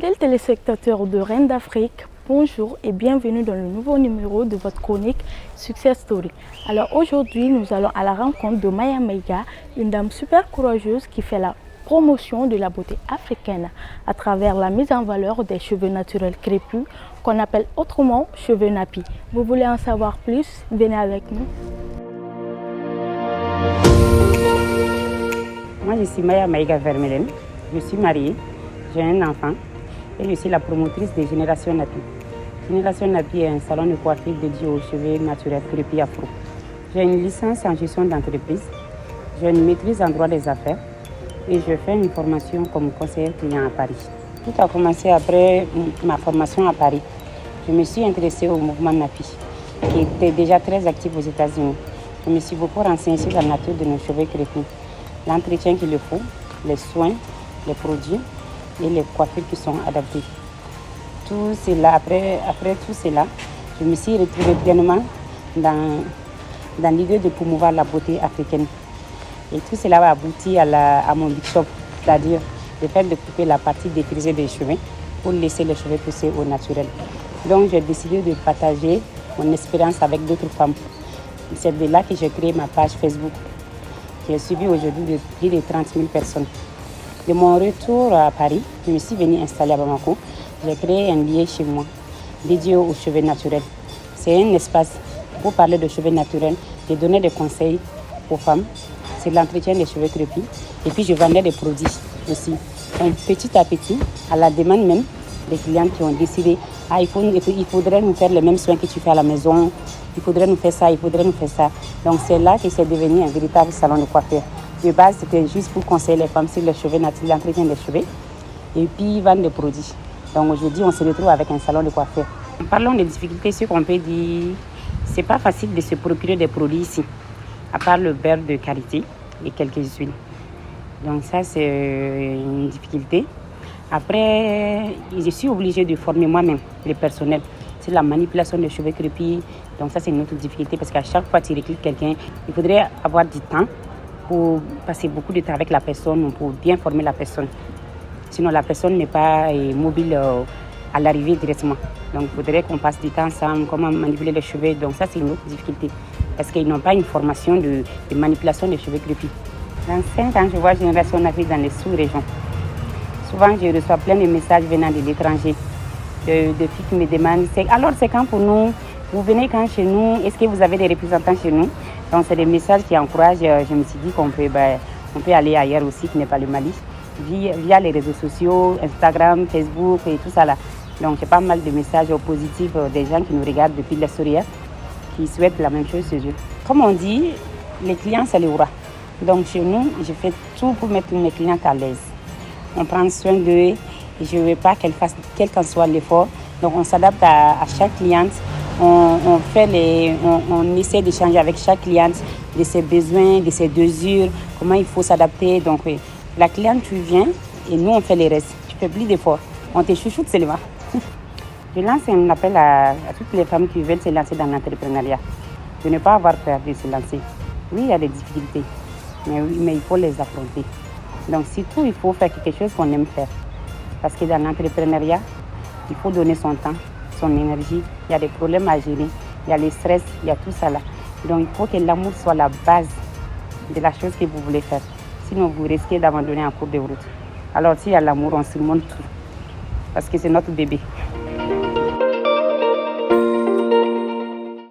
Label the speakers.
Speaker 1: Fidèles téléspectateurs de Reine d'Afrique, bonjour et bienvenue dans le nouveau numéro de votre chronique Success Story. Alors aujourd'hui, nous allons à la rencontre de Maya Meiga, une dame super courageuse qui fait la promotion de la beauté africaine à travers la mise en valeur des cheveux naturels crépus qu'on appelle autrement cheveux nappies. Vous voulez en savoir plus? Venez avec nous.
Speaker 2: Moi, je suis Maya Meiga Vermeulen, je suis mariée, j'ai un enfant et je suis la promotrice de Génération Nappy. Génération Nappy est un salon de coiffure dédié aux cheveux naturels crépus afro. J'ai une licence en gestion d'entreprise, j'ai une maîtrise en droit des affaires et je fais une formation comme conseillère client à Paris. Tout a commencé après ma formation à Paris. Je me suis intéressée au mouvement Nappy, qui était déjà très actif aux États-Unis. Je me suis beaucoup renseignée sur la nature de nos cheveux crépus, l'entretien qu'il faut, les soins, les produits et les coiffures qui sont adaptées. Tout cela, après tout cela, je me suis retrouvée pleinement dans l'idée de promouvoir la beauté africaine. Et tout cela a abouti à mon big shop, c'est-à-dire le fait de couper la partie défrisée des cheveux pour laisser les cheveux pousser au naturel. Donc j'ai décidé de partager mon expérience avec d'autres femmes. C'est de là que j'ai créé ma page Facebook, qui est suivie aujourd'hui de plus de 30 000 personnes. De mon retour à Paris, je me suis venue installer à Bamako. J'ai créé un lieu chez moi, dédié aux cheveux naturels. C'est un espace pour parler de cheveux naturels, de donner des conseils aux femmes. C'est l'entretien des cheveux crépus. Et puis je vendais des produits aussi. Donc, petit à petit, à la demande même des clients qui ont décidé il faudrait nous faire les mêmes soins que tu fais à la maison, il faudrait nous faire ça, il faudrait nous faire ça. Donc c'est là que c'est devenu un véritable salon de coiffure. De base, c'était juste pour conseiller les femmes sur les cheveux naturels, l'entretien des cheveux, et puis vendre des produits. Donc aujourd'hui, on se retrouve avec un salon de coiffure. Parlons des difficultés, ce qu'on peut dire, c'est pas facile de se procurer des produits ici, à part le beurre de karité et quelques huiles. Donc ça, c'est une difficulté. Après, je suis obligée de former moi-même le personnel. C'est la manipulation des cheveux crépus. Donc ça, c'est une autre difficulté parce qu'à chaque fois que tu recrutes quelqu'un, il faudrait avoir du temps pour passer beaucoup de temps avec la personne, pour bien former la personne. Sinon, la personne n'est pas mobile à l'arrivée directement. Donc, il faudrait qu'on passe du temps ensemble, comment manipuler les cheveux. Donc ça, c'est une autre difficulté parce qu'ils n'ont pas une formation de manipulation des cheveux crépus. Dans 5 ans, je vois Génération Nappy dans les sous-régions. Souvent, je reçois plein de messages venant de l'étranger, de filles qui me demandent alors c'est quand pour nous? Vous venez quand chez nous? Est-ce que vous avez des représentants chez nous? Donc, c'est des messages qui encouragent. Je me suis dit qu'on peut aller ailleurs aussi, qui n'est pas le Mali, via les réseaux sociaux, Instagram, Facebook et tout ça là. Donc, j'ai pas mal de messages positifs des gens qui nous regardent depuis l'extérieur, qui souhaitent la même chose chez eux. Comme on dit, les clients, c'est le roi. Donc, chez nous, je fais tout pour mettre mes clientes à l'aise. On prend soin d'eux. Je ne veux pas qu'elles fassent quel qu'en soit l'effort. Donc, on s'adapte à chaque cliente. On essaie d'échanger avec chaque cliente de ses besoins, de ses désirs, comment il faut s'adapter. Donc, la cliente, tu viens et nous, on fait les restes. Tu fais plus d'efforts. On te chouchoute seulement. Je lance un appel à toutes les femmes qui veulent se lancer dans l'entrepreneuriat. De ne pas avoir peur de se lancer. Oui, il y a des difficultés, mais il faut les affronter. Donc, surtout, il faut faire quelque chose qu'on aime faire. Parce que dans l'entrepreneuriat, il faut donner son temps, son énergie. Il y a des problèmes à gérer, il y a le stress, il y a tout ça là. Donc, il faut que l'amour soit la base de la chose que vous voulez faire. Sinon, vous risquez d'abandonner en cours de route. Alors, s'il y a l'amour, on surmonte tout. Parce que c'est notre bébé.